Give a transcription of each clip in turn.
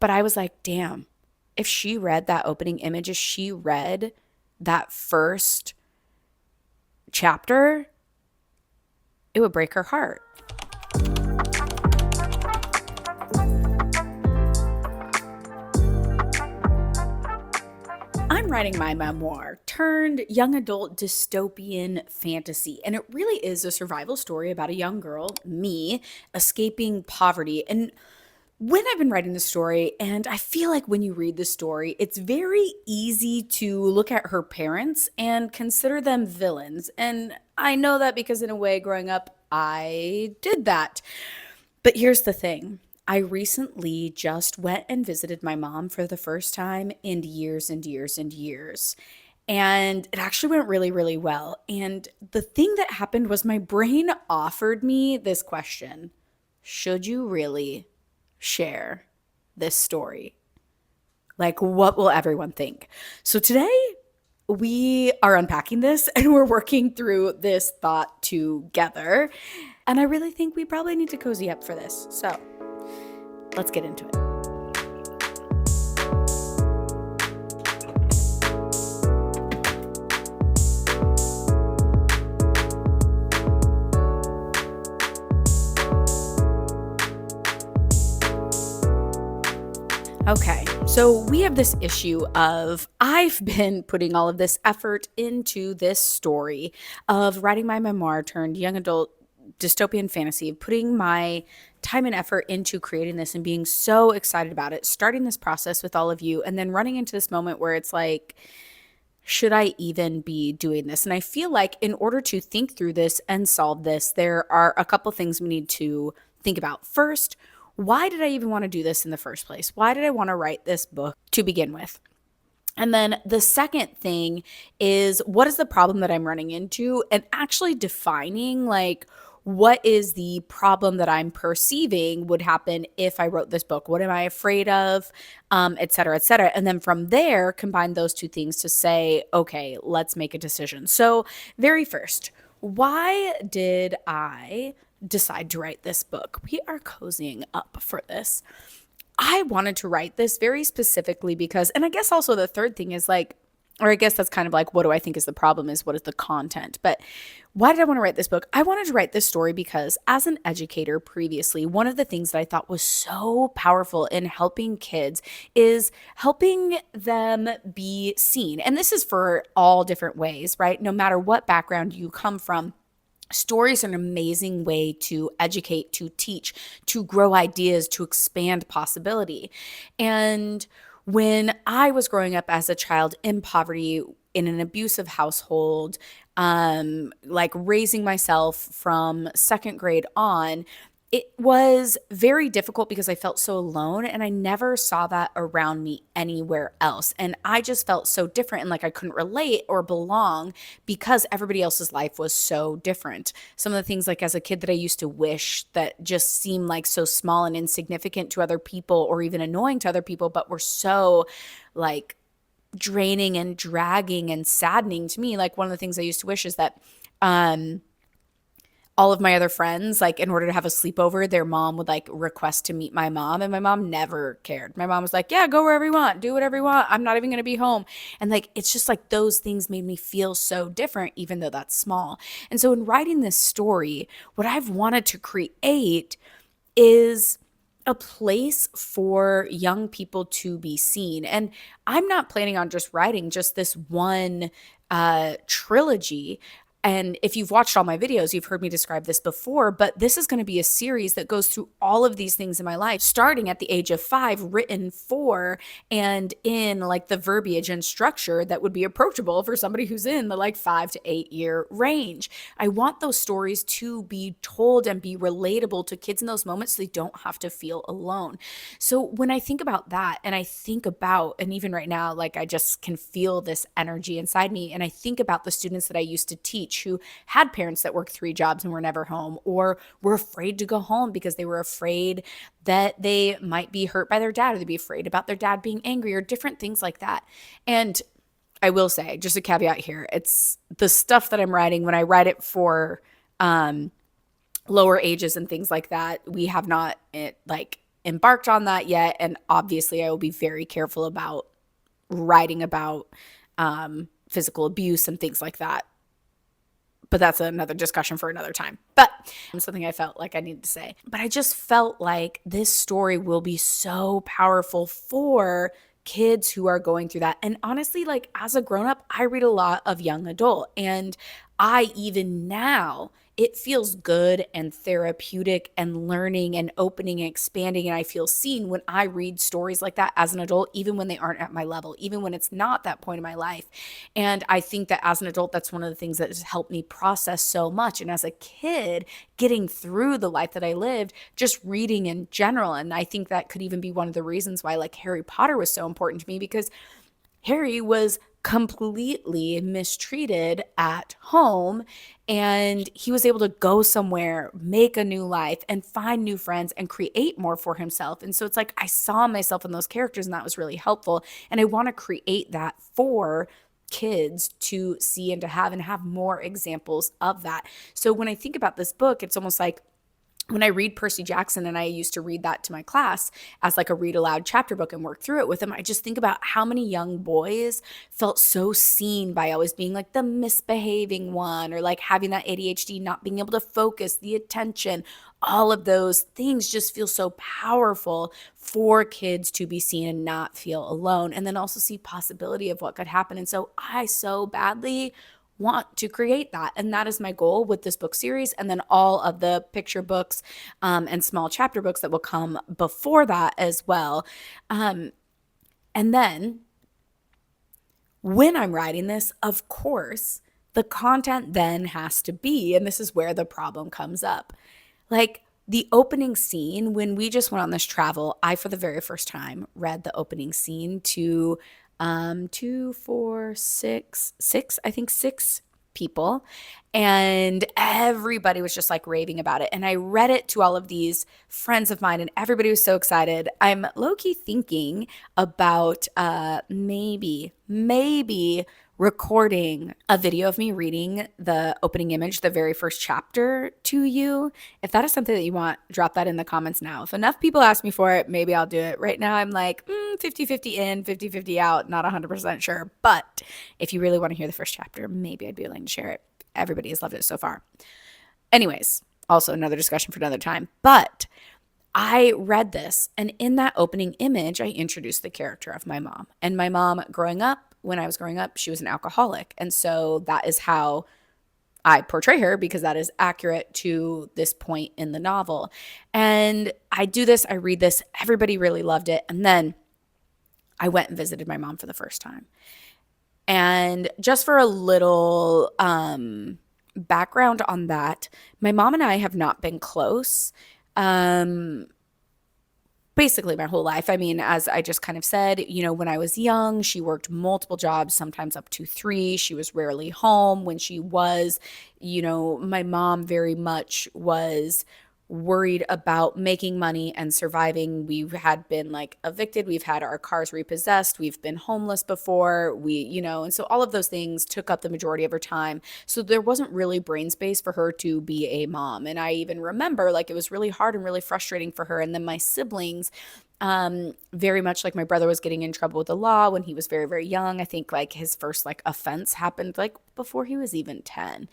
But I was like, damn, if she read that opening image, if she read that first chapter, it would break her heart. I'm writing my memoir turned young adult dystopian fantasy, and it really is a survival story about a young girl, me, escaping poverty. And when I've been writing the story, and I feel like when you read the story, it's very easy to look at her parents and consider them villains. And I know that because, in a way, growing up, I did that. But here's the thing. I recently just went and visited my mom for the first time in years and years and years. And it actually went really, really well. And the thing that happened was my brain offered me this question: should you really share this story? Like, what will everyone think? So today, we are unpacking this and we're working through this thought together. And I really think we probably need to cozy up for this. So let's get into it. Okay, so we have this issue of I've been putting all of this effort into this story of writing my memoir turned young adult dystopian fantasy, putting my time and effort into creating this and being so excited about it, starting this process with all of you, and then running into this moment where it's like, should I even be doing this? And I feel like in order to think through this and solve this, there are a couple things we need to think about. First, why did I even want to do this in the first place? Why did I want to write this book to begin with? And then the second thing is, what is the problem that I'm running into? And actually defining like, what is the problem that I'm perceiving would happen if I wrote this book? What am I afraid of? Et cetera, et cetera. And then from there, combine those two things to say, okay, let's make a decision. So very first, why did I decide to write this book? We are cozying up for this. I wanted to write this very specifically because, and I guess also the third thing is like, or I guess that's kind of like, what do I think is the problem is what is the content? But why did I want to write this book? I wanted to write this story because as an educator previously, one of the things that I thought was so powerful in helping kids is helping them be seen. And this is for all different ways, right? No matter what background you come from, stories are an amazing way to educate, to teach, to grow ideas, to expand possibility. And when I was growing up as a child in poverty, in an abusive household, like raising myself from second grade on, it was very difficult because I felt so alone and I never saw that around me anywhere else. And I just felt so different and like I couldn't relate or belong because everybody else's life was so different. Some of the things like as a kid that I used to wish that just seemed like so small and insignificant to other people or even annoying to other people, but were so like draining and dragging and saddening to me. Like one of the things I used to wish is that, all of my other friends, like in order to have a sleepover, their mom would like request to meet my mom, and my mom never cared. My mom was like, yeah, go wherever you want, do whatever you want, I'm not even going to be home. And like it's just like those things made me feel so different, even though that's small. And so in writing this story, what I've wanted to create is a place for young people to be seen. And I'm not planning on just writing just this one trilogy. And if you've watched all my videos, you've heard me describe this before, but this is going to be a series that goes through all of these things in my life, starting at the age of 5, written for and in like the verbiage and structure that would be approachable for somebody who's in the like 5 to 8 year range. I want those stories to be told and be relatable to kids in those moments so they don't have to feel alone. So when I think about that and I think about, and even right now, like I just can feel this energy inside me, and I think about the students that I used to teach who had parents that worked 3 jobs and were never home or were afraid to go home because they were afraid that they might be hurt by their dad or they'd be afraid about their dad being angry or different things like that. And I will say, just a caveat here, it's the stuff that I'm writing when I write it for lower ages and things like that. We have not embarked on that yet. And obviously, I will be very careful about writing about physical abuse and things like that. But that's another discussion for another time. But something I felt like I needed to say. But I just felt like this story will be so powerful for kids who are going through that. And honestly, like as a grown up, I read a lot of young adult. And I even now, it feels good and therapeutic and learning and opening and expanding. And I feel seen when I read stories like that as an adult, even when they aren't at my level, even when it's not that point in my life. And I think that as an adult, that's one of the things that has helped me process so much. And as a kid, getting through the life that I lived, just reading in general. And I think that could even be one of the reasons why like Harry Potter was so important to me, because Harry was completely mistreated at home, and he was able to go somewhere, make a new life, and find new friends and create more for himself. And so it's like I saw myself in those characters, and that was really helpful. And I want to create that for kids to see and to have more examples of that. So when I think about this book, it's almost like when I read Percy Jackson, and I used to read that to my class as like a read aloud chapter book and work through it with them, I just think about how many young boys felt so seen by always being like the misbehaving one, or like having that ADHD, not being able to focus, the attention, all of those things just feel so powerful for kids to be seen and not feel alone, and then also see possibility of what could happen. And so I so badly want to create that. And that is my goal with this book series. And then all of the picture books and small chapter books that will come before that as well. And then when I'm writing this, of course, the content then has to be, and this is where the problem comes up. Like the opening scene, when we just went on this travel, I, for the very first time, read the opening scene to six people, and everybody was just like raving about it. And I read it to all of these friends of mine, and everybody was so excited. I'm low-key thinking about maybe recording a video of me reading the opening image, the very first chapter, to you. If that is something that you want, drop that in the comments now. If enough people ask me for it, maybe I'll do it. Right now I'm like 50-50 in, 50-50 out, not 100% sure. But if you really want to hear the first chapter, maybe I'd be willing to share it. Everybody has loved it so far. Anyways, also another discussion for another time. But I read this, and in that opening image, I introduced the character of my mom. And my mom when I was growing up, she was an alcoholic. And so that is how I portray her, because that is accurate to this point in the novel. And I do this, I read this, everybody really loved it. And then I went and visited my mom for the first time. And just for a little background on that, my mom and I have not been close basically my whole life. I mean, as I just kind of said, when I was young, she worked multiple jobs, sometimes up to 3. She was rarely home. When she was, my mom very much was worried about making money and surviving. We had been like evicted. We've had our cars repossessed. We've been homeless before. And so all of those things took up the majority of her time. So there wasn't really brain space for her to be a mom. And I even remember like it was really hard and really frustrating for her. And then my siblings, very much like my brother was getting in trouble with the law when he was very, very young. I think like his first like offense happened like before he was even 10.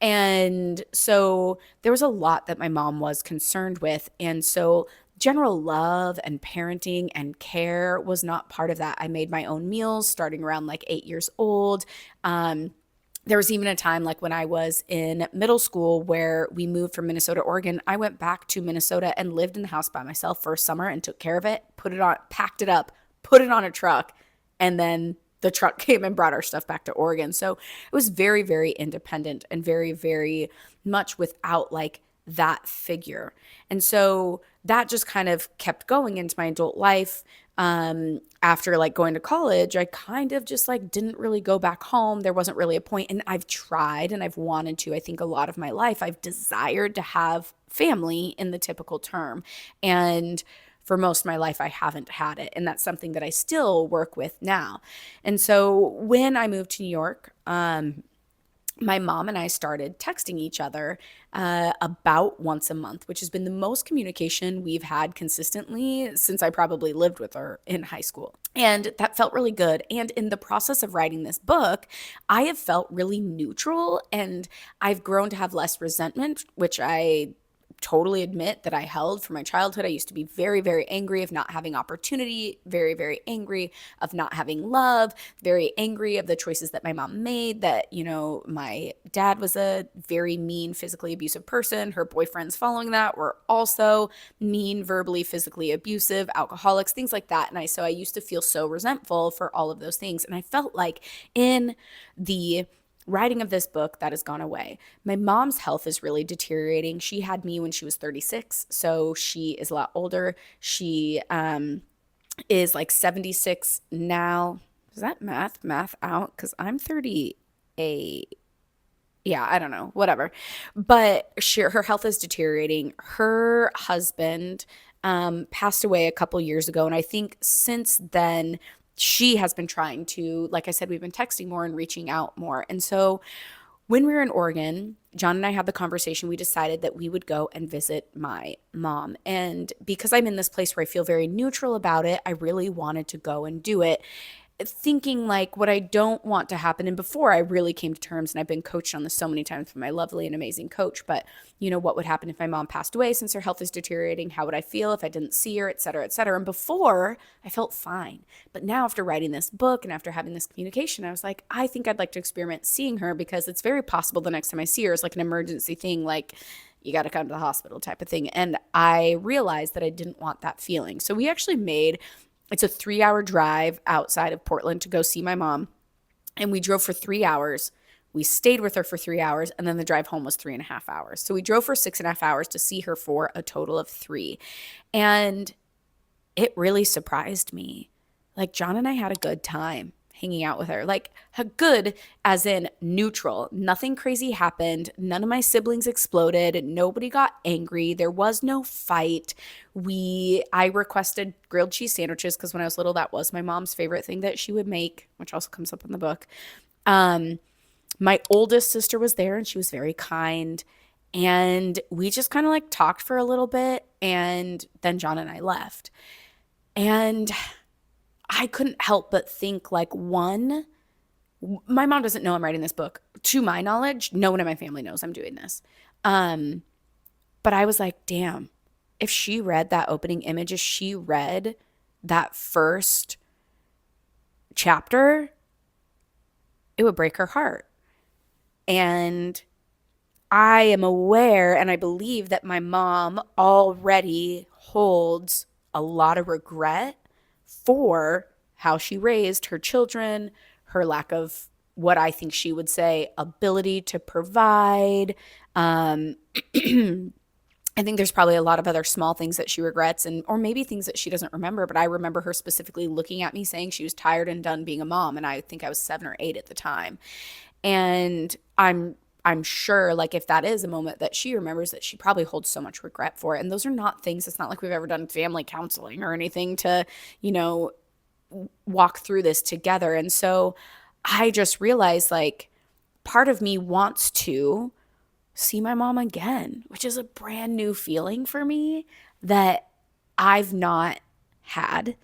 And so there was a lot that my mom was concerned with. And so general love and parenting and care was not part of that. I made my own meals starting around like 8 years old. There was even a time like when I was in middle school where we moved from Minnesota, Oregon. I went back to Minnesota and lived in the house by myself for a summer and took care of it, packed it up, put it on a truck, and then the truck came and brought our stuff back to Oregon. So it was very, very independent and very, very much without like that figure. And so that just kind of kept going into my adult life. After like going to college, I kind of just like didn't really go back home. There wasn't really a point, and I've tried and I've wanted to. I think a lot of my life I've desired to have family in the typical term, and for most of my life I haven't had it, and that's something that I still work with now. And so when I moved to New York, my mom and I started texting each other about once a month, which has been the most communication we've had consistently since I probably lived with her in high school. And that felt really good. And in the process of writing this book, I have felt really neutral, and I've grown to have less resentment, which I totally admit that I held from my childhood. I used to be very, very angry of not having opportunity, very, very angry of not having love, very angry of the choices that my mom made, that, you know, my dad was a very mean, physically abusive person. Her boyfriends following that were also mean, verbally, physically abusive, alcoholics, things like that. And so I used to feel so resentful for all of those things. And I felt like in the writing of this book, that has gone away. My mom's health is really deteriorating. She had me when she was 36, so she is a lot older. She is like 76 now. Does that math out? Because I'm 38. Yeah, I don't know, whatever. But her health is deteriorating. Her husband passed away a couple years ago, and I think since then she has been trying to, like I said, we've been texting more and reaching out more. And so when we were in Oregon, John and I had the conversation. We decided that we would go and visit my mom. And because I'm in this place where I feel very neutral about it, I really wanted to go and do it, thinking like what I don't want to happen. And before I really came to terms, and I've been coached on this so many times from my lovely and amazing coach, but you know, what would happen if my mom passed away since her health is deteriorating? How would I feel if I didn't see her, et cetera, et cetera. And before I felt fine. But now after writing this book and after having this communication, I was like, I think I'd like to experiment seeing her, because it's very possible the next time I see her is like an emergency thing, like you got to come to the hospital type of thing. And I realized that I didn't want that feeling. So we actually it's a 3-hour drive outside of Portland to go see my mom. And we drove for 3 hours. We stayed with her for 3 hours. And then the drive home was 3.5 hours. So we drove for 6.5 hours to see her for a total of 3. And it really surprised me. Like, John and I had a good time hanging out with her. Like, a good as in neutral. Nothing crazy happened. None of my siblings exploded. Nobody got angry. There was no fight. I requested grilled cheese sandwiches because when I was little, that was my mom's favorite thing that she would make, which also comes up in the book. My oldest sister was there, and she was very kind. And we just kind of like talked for a little bit, and then John and I left. And I couldn't help but think, like, one, my mom doesn't know I'm writing this book. To my knowledge, no one in my family knows I'm doing this. But I was like, damn, if she read that opening image, if she read that first chapter, it would break her heart. And I am aware, and I believe that my mom already holds a lot of regret for how she raised her children, her lack of what I think she would say ability to provide. I think there's probably a lot of other small things that she regrets, or maybe things that she doesn't remember. But I remember her specifically looking at me saying she was tired and done being a mom. And I think I was 7 or 8 at the time. And I'm sure, like, if that is a moment that she remembers, that she probably holds so much regret for it. And those are not things, it's not like we've ever done family counseling or anything to, you know, walk through this together. And so I just realized, like, part of me wants to see my mom again, which is a brand new feeling for me that I've not had,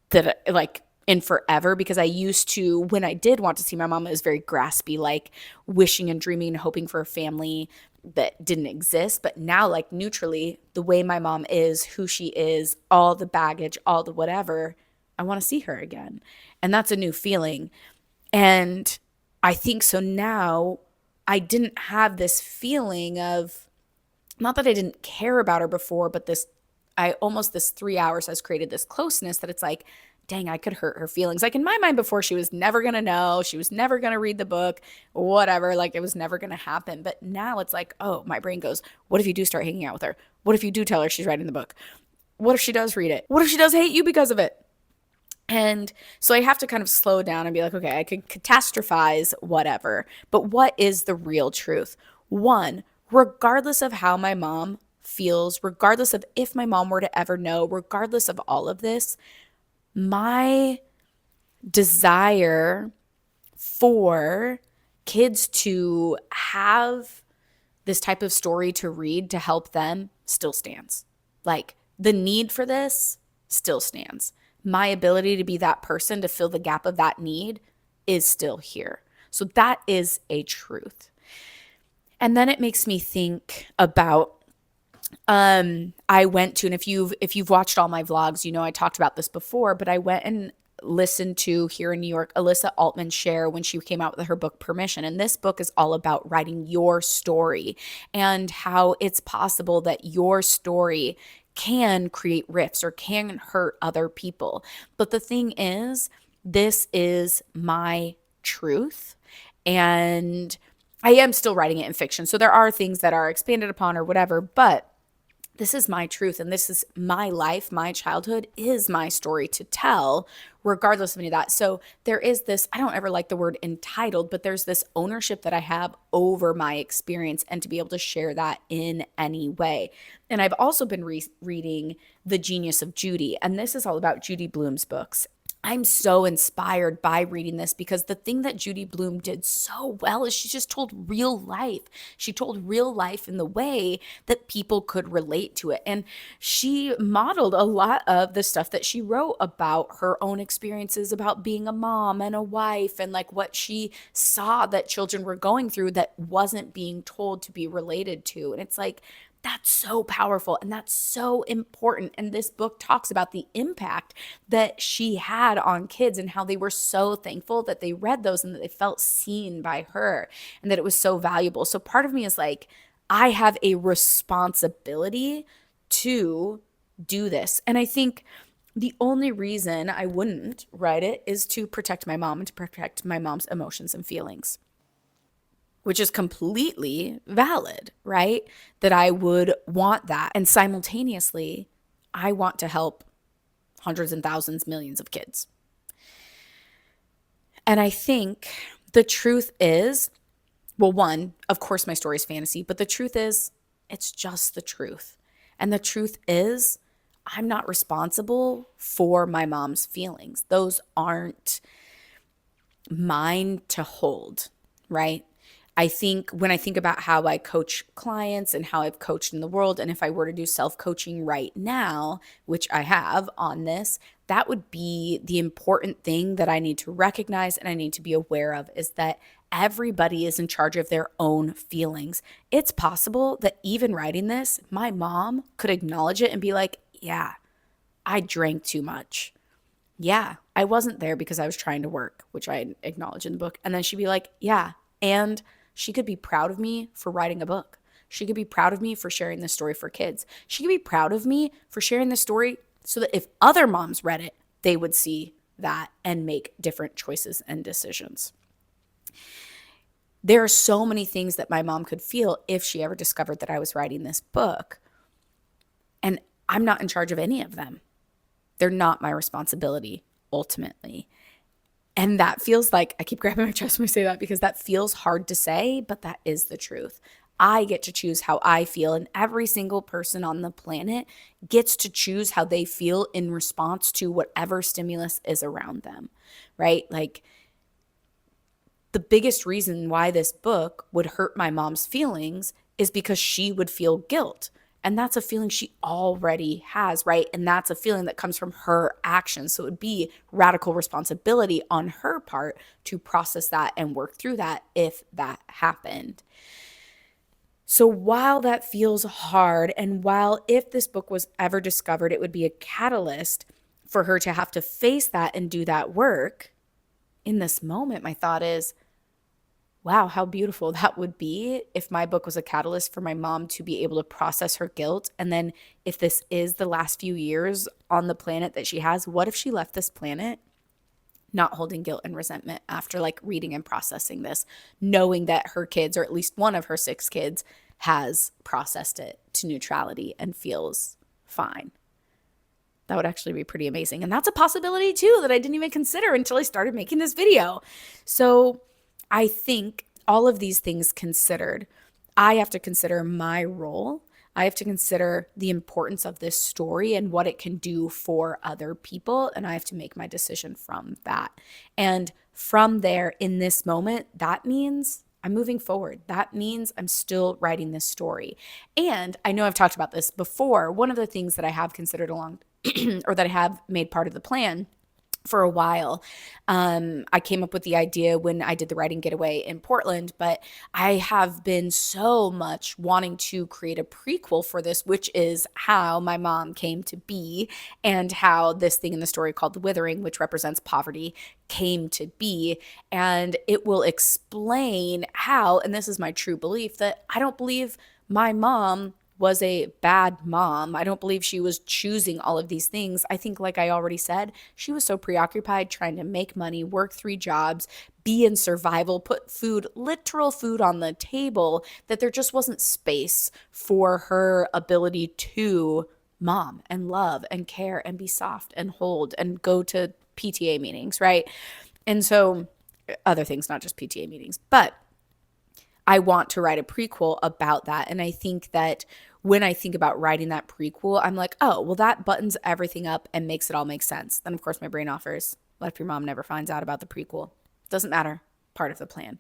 that, like, in forever, because I used to, when I did want to see my mom, it was very graspy, like wishing and dreaming and hoping for a family that didn't exist. But now, like, neutrally, the way my mom is, who she is, all the baggage, all the whatever, I want to see her again. And that's a new feeling. And I think so now I didn't have this feeling of, not that I didn't care about her before, but this 3 hours has created this closeness that it's like, dang, I could hurt her feelings. Like, in my mind before, she was never going to know. She was never going to read the book, whatever. Like, it was never going to happen. But now it's like, oh, my brain goes, what if you do start hanging out with her? What if you do tell her she's writing the book? What if she does read it? What if she does hate you because of it? And so I have to kind of slow down and be like, okay, I could catastrophize whatever, but what is the real truth? One, regardless of how my mom feels, regardless of if my mom were to ever know, regardless of all of this, my desire for kids to have this type of story to read to help them still stands. Like, the need for this still stands. My ability to be that person to fill the gap of that need is still here. So that is a truth. And then it makes me think about I went to, and if you've watched all my vlogs, you know I talked about this before, but I went and listened to here in New York Elissa Altman share when she came out with her book Permission. And this book is all about writing your story and how it's possible that your story can create rifts or can hurt other people. But the thing is, this is my truth, and I am still writing it in fiction. So there are things that are expanded upon or whatever, but this is my truth, and this is my life. My childhood is my story to tell, regardless of any of that. So there is this, I don't ever like the word entitled, but there's this ownership that I have over my experience and to be able to share that in any way. And I've also been reading The Genius of Judy, and this is all about Judy Blume's books. I'm so inspired by reading this because the thing that Judy Blume did so well is she just told real life. She told real life in the way that people could relate to it. And she modeled a lot of the stuff that she wrote about her own experiences about being a mom and a wife and like what she saw that children were going through that wasn't being told to be related to. And it's like, that's so powerful and that's so important. And this book talks about the impact that she had on kids and how they were so thankful that they read those and that they felt seen by her and that it was so valuable. So part of me is like, I have a responsibility to do this. And I think the only reason I wouldn't write it is to protect my mom and to protect my mom's emotions and feelings, which is completely valid, right? That I would want that. And simultaneously, I want to help hundreds and thousands, millions of kids. And I think the truth is, well, one, of course, my story is fantasy, but the truth is, it's just the truth. And the truth is, I'm not responsible for my mom's feelings. Those aren't mine to hold, right? I think when I think about how I coach clients and how I've coached in the world, and if I were to do self-coaching right now, which I have on this, that would be the important thing that I need to recognize and I need to be aware of is that everybody is in charge of their own feelings. It's possible that even writing this, my mom could acknowledge it and be like, yeah, I drank too much. Yeah, I wasn't there because I was trying to work, which I acknowledge in the book. And then she'd be like, yeah, and she could be proud of me for writing a book. She could be proud of me for sharing this story for kids. She could be proud of me for sharing this story so that if other moms read it, they would see that and make different choices and decisions. There are so many things that my mom could feel if she ever discovered that I was writing this book. And I'm not in charge of any of them. They're not my responsibility, ultimately. And that feels like, I keep grabbing my chest when I say that because that feels hard to say, but that is the truth. I get to choose how I feel, and every single person on the planet gets to choose how they feel in response to whatever stimulus is around them, right? Like, the biggest reason why this book would hurt my mom's feelings is because she would feel guilt. And that's a feeling she already has, right? And that's a feeling that comes from her actions. So it would be radical responsibility on her part to process that and work through that if that happened. So while that feels hard, and while if this book was ever discovered, it would be a catalyst for her to have to face that and do that work, in this moment, my thought is, wow, how beautiful that would be if my book was a catalyst for my mom to be able to process her guilt. And then if this is the last few years on the planet that she has, what if she left this planet not holding guilt and resentment after like reading and processing this, knowing that her kids, or at least one of her 6 kids, has processed it to neutrality and feels fine? That would actually be pretty amazing. And that's a possibility too that I didn't even consider until I started making this video. So I think all of these things considered, I have to consider my role. I have to consider the importance of this story and what it can do for other people. And I have to make my decision from that. And from there, in this moment, that means I'm moving forward. That means I'm still writing this story. And I know I've talked about this before. One of the things that I have considered along or that I have made part of the plan for a while. I came up with the idea when I did the writing getaway in Portland, but I have been so much wanting to create a prequel for this, which is how my mom came to be and how this thing in the story called The Withering, which represents poverty, came to be. And it will explain how, and this is my true belief, that I don't believe my mom was a bad mom. I don't believe she was choosing all of these things. I think, like I already said, she was so preoccupied trying to make money, work 3 jobs, be in survival, put food, literal food on the table, that there just wasn't space for her ability to mom and love and care and be soft and hold and go to PTA meetings, right? And so other things, not just PTA meetings, but I want to write a prequel about that. And I think that when I think about writing that prequel, I'm like, oh, well, that buttons everything up and makes it all make sense. Then, of course, my brain offers, what if your mom never finds out about the prequel? Doesn't matter. Part of the plan.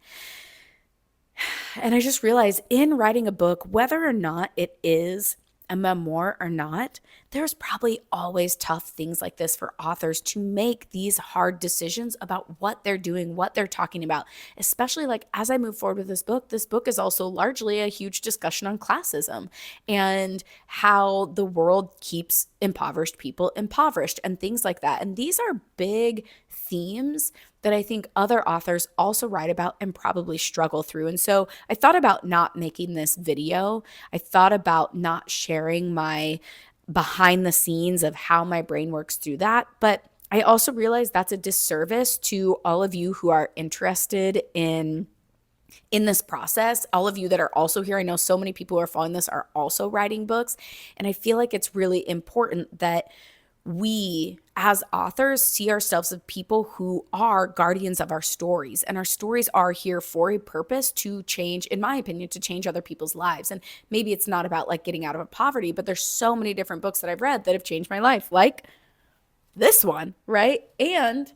And I just realized in writing a book, whether or not it is a memoir or not, there's probably always tough things like this for authors to make these hard decisions about what they're doing, what they're talking about, especially like as I move forward with this book is also largely a huge discussion on classism and how the world keeps impoverished people impoverished and things like that. And these are big themes that I think other authors also write about and probably struggle through. And so I thought about not making this video. I thought about not sharing my behind the scenes of how my brain works through that. But I also realized that's a disservice to all of you who are interested in this process, all of you that are also here. I know so many people who are following this are also writing books. And I feel like it's really important that we as authors see ourselves as people who are guardians of our stories, and our stories are here for a purpose to change, in my opinion, to change other people's lives. And maybe it's not about like getting out of poverty, but there's so many different books that I've read that have changed my life, like this one, right? And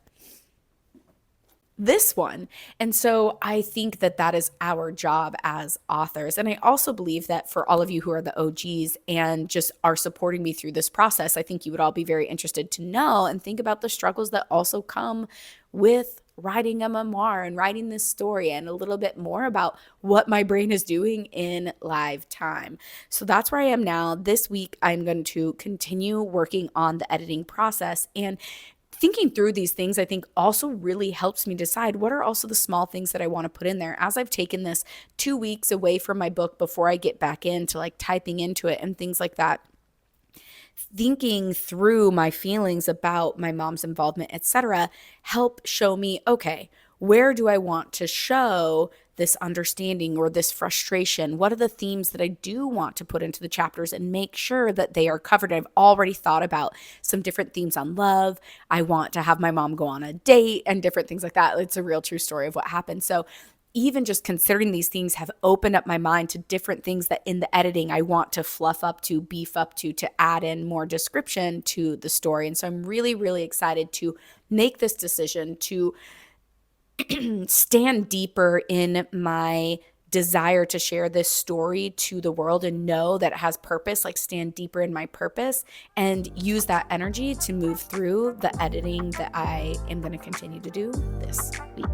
this one. And so I think that that is our job as authors. And I also believe that for all of you who are the OGs and just are supporting me through this process, I think you would all be very interested to know and think about the struggles that also come with writing a memoir and writing this story, and a little bit more about what my brain is doing in live time. So that's where I am now. This week, I'm going to continue working on the editing process, and thinking through these things, I think also really helps me decide what are also the small things that I want to put in there. As I've taken this 2 weeks away from my book before I get back into like typing into it and things like that, thinking through my feelings about my mom's involvement, etc., help show me, okay, where do I want to show this understanding or this frustration? What are the themes that I do want to put into the chapters, and make sure that they are covered? I've already thought about some different themes on love. I want to have my mom go on a date and different things like that. It's a real true story of what happened. So even just considering these things have opened up my mind to different things that in the editing I want to fluff up to, beef up to add in more description to the story. And so I'm really, really excited to make this decision to stand deeper in my desire to share this story to the world and know that it has purpose, like stand deeper in my purpose and use that energy to move through the editing that I am going to continue to do this week.